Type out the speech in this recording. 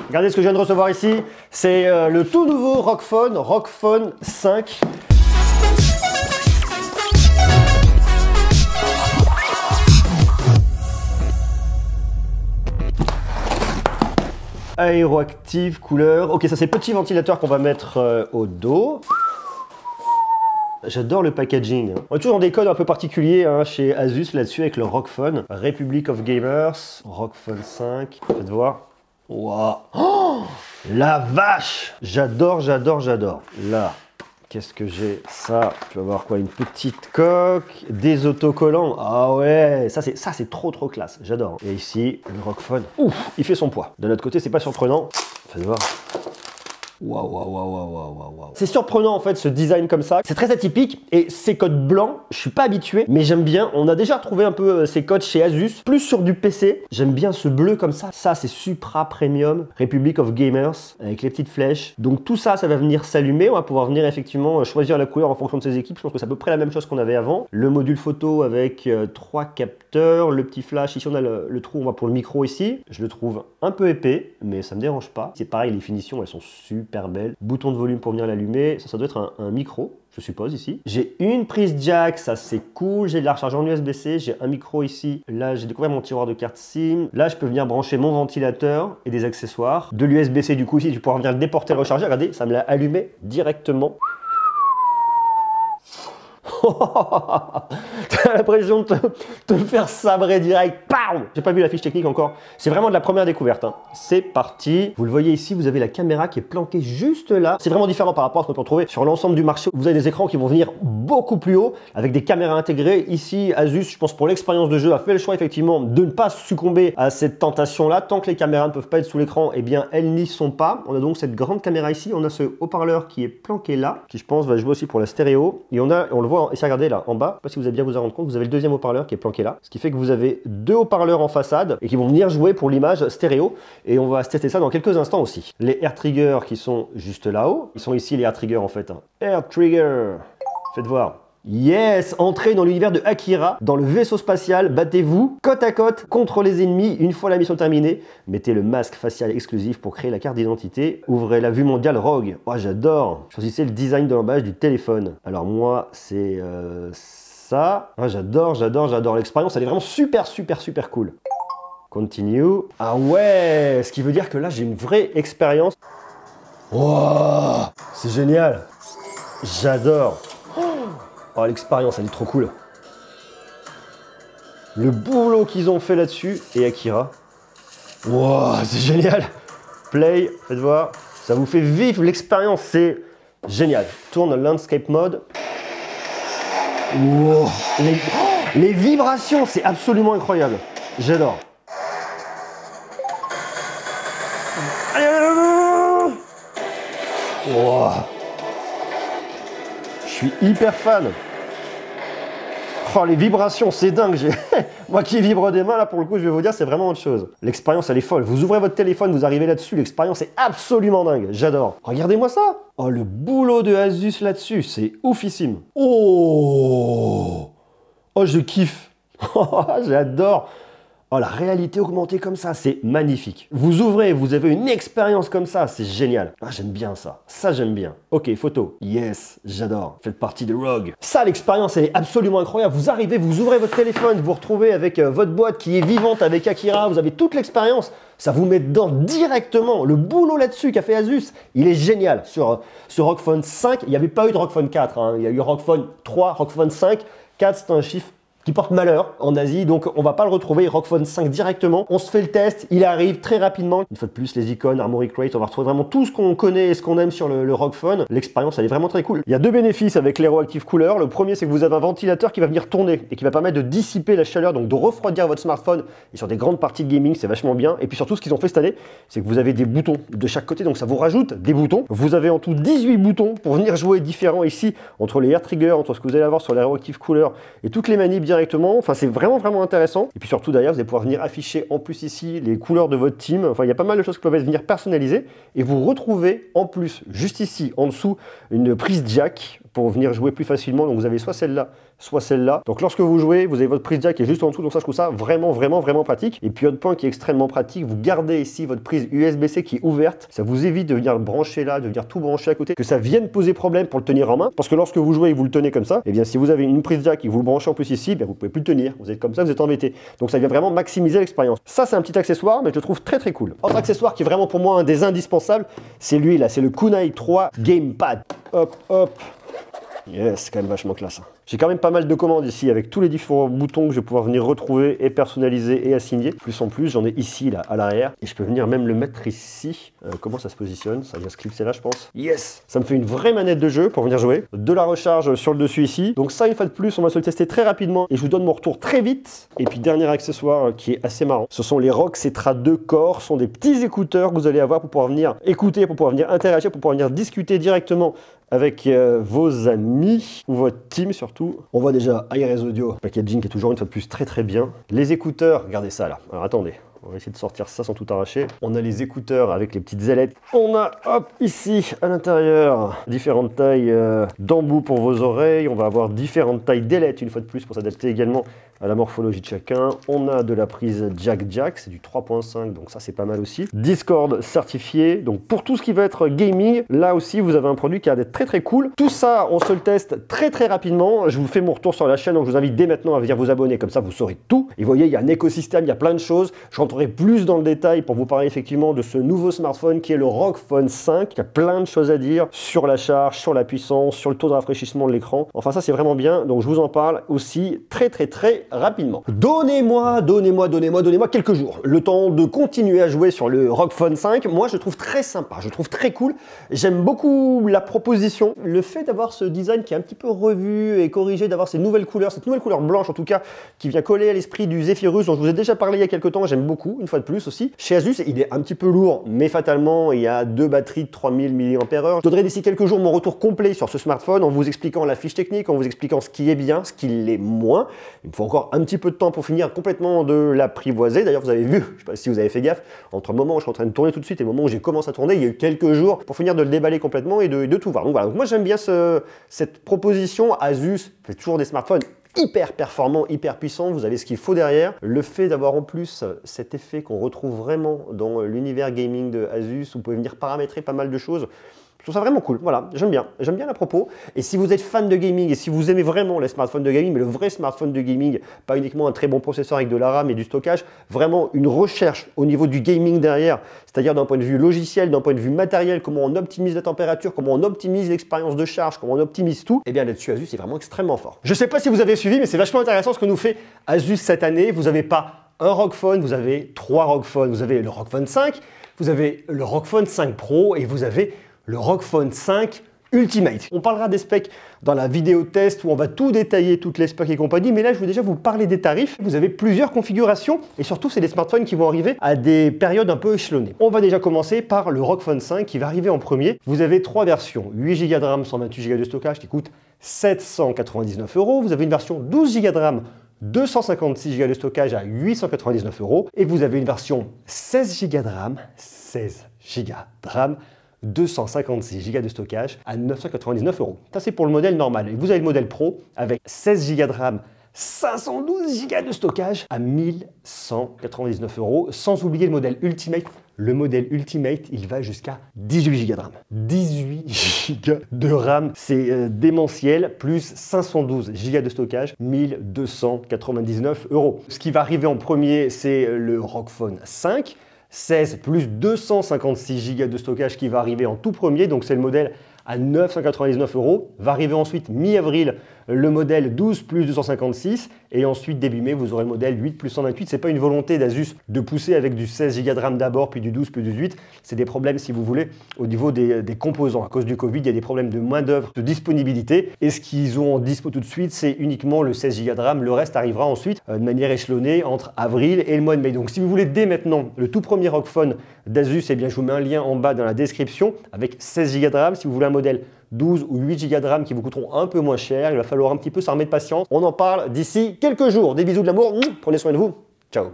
Regardez ce que je viens de recevoir ici. C'est le tout nouveau ROG Phone 5. Aéroactive couleur. Ok, ça c'est le petit ventilateur qu'on va mettre au dos. J'adore le packaging. On est toujours dans des codes un peu particuliers hein, chez Asus là-dessus avec le ROG Phone. Republic of Gamers, ROG Phone 5. Faites voir. Waouh. Oh, la vache. J'adore, j'adore, j'adore. Là, qu'est-ce que j'ai? Ça, tu vas voir quoi? Une petite coque, des autocollants. Ah ouais, ça c'est trop classe. J'adore. Et ici, le ROG Phone. Ouf, il fait son poids. De notre côté, c'est pas surprenant. Faites voir. Waouh, waouh, waouh, waouh, waouh, waouh. C'est surprenant en fait ce design comme ça. C'est très atypique et ces codes blancs, je suis pas habitué, mais j'aime bien. On a déjà retrouvé un peu ces codes chez Asus, plus sur du PC. J'aime bien ce bleu comme ça. Ça, c'est Supra Premium, Republic of Gamers, avec les petites flèches. Donc tout ça, ça va venir s'allumer. On va pouvoir venir effectivement choisir la couleur en fonction de ses équipes. Je pense que c'est à peu près la même chose qu'on avait avant. Le module photo avec 3 capteurs, le petit flash. Ici, on a le trou, on va pour le micro ici. Je le trouve un peu épais, mais ça me dérange pas. C'est pareil, les finitions, elles sont super belle. Bouton de volume pour venir l'allumer. Ça doit être un micro, je suppose, ici. J'ai une prise jack, ça c'est cool. J'ai de la recharge en USB-C. J'ai un micro ici. Là, j'ai découvert mon tiroir de carte SIM. Là, je peux venir brancher mon ventilateur et des accessoires. De l'USB-C, du coup, ici, tu pourras venir le déporter, le recharger. Regardez, ça me l'a allumé directement. T'as l'impression de te faire sabrer direct. Pam. J'ai pas vu la fiche technique encore. C'est vraiment de la première découverte. Hein. C'est parti. Vous le voyez ici, vous avez la caméra qui est planquée juste là. C'est vraiment différent par rapport à ce qu'on peut retrouver sur l'ensemble du marché. Vous avez des écrans qui vont venir beaucoup plus haut avec des caméras intégrées. Ici, Asus, je pense pour l'expérience de jeu, a fait le choix effectivement de ne pas succomber à cette tentation-là. Tant que les caméras ne peuvent pas être sous l'écran, eh bien elles n'y sont pas. On a donc cette grande caméra ici. On a ce haut-parleur qui est planqué là, qui je pense va jouer aussi pour la stéréo. Et on le voit. Et regardez là en bas, je sais pas si vous allez bien vous en rendre compte, vous avez le deuxième haut-parleur qui est planqué là, ce qui fait que vous avez deux haut-parleurs en façade et qui vont venir jouer pour l'image stéréo et on va tester ça dans quelques instants aussi. Les air triggers qui sont juste là-haut, ils sont ici les air triggers en fait. Hein. Air trigger, faites voir. Yes, entrez dans l'univers de Akira, dans le vaisseau spatial, battez-vous côte à côte contre les ennemis. Une fois la mission terminée, mettez le masque facial exclusif pour créer la carte d'identité. Ouvrez la vue mondiale ROG. Oh, j'adore. Choisissez le design de l'emballage du téléphone. Alors moi, c'est ça. Ah, j'adore, j'adore, j'adore. L'expérience, elle est vraiment super cool. Continue. Ah ouais, ce qui veut dire que là, j'ai une vraie expérience. Wow, c'est génial. J'adore. Oh, l'expérience, elle est trop cool. Le boulot qu'ils ont fait là-dessus. Et Akira. Wow, c'est génial. Play, faites voir. Ça vous fait vivre l'expérience, c'est génial. Tourne landscape mode. Wow. Les vibrations, c'est absolument incroyable. J'adore. Wow. Je suis hyper fan. Oh, les vibrations, c'est dingue. Moi qui vibre des mains, là, pour le coup, je vais vous dire, c'est vraiment autre chose. L'expérience, elle est folle. Vous ouvrez votre téléphone, vous arrivez là-dessus, l'expérience est absolument dingue. J'adore. Regardez-moi ça. Oh, le boulot de Asus là-dessus, c'est oufissime. Oh, oh, je kiffe. J'adore. Oh, la réalité augmentée comme ça, c'est magnifique. Vous ouvrez, vous avez une expérience comme ça, c'est génial. Ah, j'aime bien ça. Ça, j'aime bien. Ok, photo. Yes, j'adore. Faites partie de ROG. Ça, l'expérience, elle est absolument incroyable. Vous arrivez, vous ouvrez votre téléphone, vous vous retrouvez avec votre boîte qui est vivante avec Akira. Vous avez toute l'expérience. Ça vous met dedans directement. Le boulot là-dessus qu'a fait Asus, il est génial. Sur ROG Phone 5, il n'y avait pas eu de ROG Phone 4. Hein. Il y a eu ROG Phone 3, ROG Phone 5. 4, c'est un chiffre qui porte malheur en Asie, donc on va pas le retrouver, ROG Phone 5 directement. On se fait le test, il arrive très rapidement. Une fois de plus, les icônes, Armoury Crate, on va retrouver vraiment tout ce qu'on connaît et ce qu'on aime sur le ROG Phone. L'expérience, elle est vraiment très cool. Il y a deux bénéfices avec l'Aeroactive Cooler. Le premier, c'est que vous avez un ventilateur qui va venir tourner et qui va permettre de dissiper la chaleur, donc de refroidir votre smartphone. Et sur des grandes parties de gaming, c'est vachement bien. Et puis surtout, ce qu'ils ont fait cette année, c'est que vous avez des boutons de chaque côté, donc ça vous rajoute des boutons. Vous avez en tout 18 boutons pour venir jouer différents ici, entre les air triggers, entre ce que vous allez avoir sur l'Aeroactive Cooler et toutes les manips directement. Enfin, c'est vraiment intéressant. Et puis surtout, derrière, vous allez pouvoir venir afficher en plus ici les couleurs de votre team. Enfin, il y a pas mal de choses qui peuvent venir personnaliser. Et vous retrouvez en plus, juste ici, en dessous, une prise jack pour venir jouer plus facilement. Donc vous avez soit celle-là, soit celle-là. Donc lorsque vous jouez, vous avez votre prise jack qui est juste en dessous. Donc ça, je trouve ça vraiment pratique. Et puis autre point qui est extrêmement pratique, vous gardez ici votre prise USB-C qui est ouverte. Ça vous évite de venir brancher là, de venir tout brancher à côté, que ça vienne poser problème pour le tenir en main. Parce que lorsque vous jouez et vous le tenez comme ça, et bien si vous avez une prise jack et que vous le branchez en plus ici, bien vous pouvez plus le tenir. Vous êtes comme ça, vous êtes embêté. Donc ça vient vraiment maximiser l'expérience. Ça, c'est un petit accessoire, mais je le trouve très cool. Autre accessoire qui est vraiment pour moi un des indispensables, c'est lui là, c'est le Kunai 3 Gamepad. Hop, hop. Yes, c'est quand même vachement classe. J'ai quand même pas mal de commandes ici avec tous les différents boutons que je vais pouvoir venir retrouver et personnaliser et assigner. Plus en plus, j'en ai ici là à l'arrière et je peux venir même le mettre ici. Comment ça se positionne? Ça vient se clipser là, je pense. Yes! Ça me fait une vraie manette de jeu pour venir jouer. De la recharge sur le dessus ici. Donc ça, une fois de plus, on va se le tester très rapidement et je vous donne mon retour très vite. Et puis dernier accessoire qui est assez marrant, ce sont les ROG Cetra 2 Core. Ce sont des petits écouteurs que vous allez avoir pour pouvoir venir écouter, pour pouvoir venir interagir, pour pouvoir venir discuter directement avec vos amis ou votre team surtout. On voit déjà iRes Audio, packaging qui est toujours une fois de plus très bien. Les écouteurs, regardez ça là. Alors attendez, on va essayer de sortir ça sans tout arracher. On a les écouteurs avec les petites ailettes. On a, hop, ici, à l'intérieur, différentes tailles d'embout pour vos oreilles. On va avoir différentes tailles d'ailettes une fois de plus pour s'adapter également à la morphologie de chacun. On a de la prise jack, c'est du 3.5, donc ça c'est pas mal aussi. Discord certifié, donc pour tout ce qui va être gaming, là aussi vous avez un produit qui a d'être très cool. Tout ça, on se le teste très rapidement. Je vous fais mon retour sur la chaîne, donc je vous invite dès maintenant à venir vous abonner, comme ça vous saurez tout. Et vous voyez, il y a un écosystème, il y a plein de choses. Je rentrerai plus dans le détail pour vous parler effectivement de ce nouveau smartphone qui est le ROG Phone 5. Il y a plein de choses à dire sur la charge, sur la puissance, sur le taux de rafraîchissement de l'écran. Enfin ça c'est vraiment bien, donc je vous en parle aussi très rapidement. Donnez-moi quelques jours, le temps de continuer à jouer sur le ROG Phone 5. Moi je le trouve très sympa, je le trouve très cool. J'aime beaucoup la proposition, le fait d'avoir ce design qui est un petit peu revu et corrigé, d'avoir ces nouvelles couleurs, cette nouvelle couleur blanche en tout cas, qui vient coller à l'esprit du Zephyrus dont je vous ai déjà parlé il y a quelques temps. J'aime beaucoup, une fois de plus aussi. Chez Asus, il est un petit peu lourd, mais fatalement, il y a deux batteries de 3000 mAh. Je donnerai d'ici quelques jours mon retour complet sur ce smartphone en vous expliquant la fiche technique, en vous expliquant ce qui est bien, ce qui l'est moins. Il me faut encore un petit peu de temps pour finir complètement de l'apprivoiser. D'ailleurs, vous avez vu, je ne sais pas si vous avez fait gaffe, entre le moment où je suis en train de tourner tout de suite et le moment où j'ai commencé à tourner, il y a eu quelques jours pour finir de le déballer complètement et de tout voir. Donc voilà, donc moi j'aime bien cette proposition. Asus fait toujours des smartphones hyper performant, hyper puissant, vous avez ce qu'il faut derrière. Le fait d'avoir en plus cet effet qu'on retrouve vraiment dans l'univers gaming de Asus, vous pouvez venir paramétrer pas mal de choses. Je trouve ça vraiment cool, voilà, j'aime bien la propos. Et si vous êtes fan de gaming et si vous aimez vraiment les smartphones de gaming, mais le vrai smartphone de gaming, pas uniquement un très bon processeur avec de la RAM et du stockage, vraiment une recherche au niveau du gaming derrière, c'est-à-dire d'un point de vue logiciel, d'un point de vue matériel, comment on optimise la température, comment on optimise l'expérience de charge, comment on optimise tout, et bien là-dessus Asus est vraiment extrêmement fort. Je sais pas si vous avez suivi, mais c'est vachement intéressant ce que nous fait Asus cette année. Vous n'avez pas un ROG Phone, vous avez 3 ROG Phone. Vous avez le ROG Phone 5, vous avez le ROG Phone 5 Pro et vous avez le ROG Phone 5 Ultimate. On parlera des specs dans la vidéo test où on va tout détailler, toutes les specs et compagnie, mais là je vais déjà vous parler des tarifs. Vous avez plusieurs configurations et surtout c'est des smartphones qui vont arriver à des périodes un peu échelonnées. On va déjà commencer par le ROG Phone 5 qui va arriver en premier. Vous avez 3 versions, 8 Go de RAM, 128 Go de stockage qui coûte 799 €. Vous avez une version 12 Go de RAM, 256 Go de stockage à 899 € et vous avez une version 16 Go de RAM, 256 Go de stockage à 999 €. Ça, c'est pour le modèle normal. Et vous avez le modèle Pro avec 16 Go de RAM, 512 Go de stockage à 1199 €, sans oublier le modèle Ultimate. Le modèle Ultimate, il va jusqu'à 18 Go de RAM. 18 Go de RAM, c'est démentiel, plus 512 Go de stockage, 1299 €. Ce qui va arriver en premier, c'est le ROG Phone 5. 16 plus 256 Go de stockage qui va arriver en tout premier, donc c'est le modèle à 999 €. Va arriver ensuite mi-avril le modèle 12 plus 256 et ensuite début mai vous aurez le modèle 8 plus 128. C'est pas une volonté d'Asus de pousser avec du 16 Go de RAM d'abord puis du 12 plus 18. C'est des problèmes si vous voulez au niveau des composants. À cause du Covid, il y a des problèmes de main d'œuvre, de disponibilité et ce qu'ils ont en dispo tout de suite c'est uniquement le 16 Go de RAM. Le reste arrivera ensuite de manière échelonnée entre avril et le mois de mai. Donc si vous voulez dès maintenant le tout premier ROG Phone d'Asus, eh bien je vous mets un lien en bas dans la description avec 16 Go de RAM. Si vous voulez un modèle 12 ou 8 Go de RAM qui vous coûteront un peu moins cher, il va falloir un petit peu s'armer de patience. On en parle d'ici quelques jours. Des bisous de l'amour, prenez soin de vous, ciao.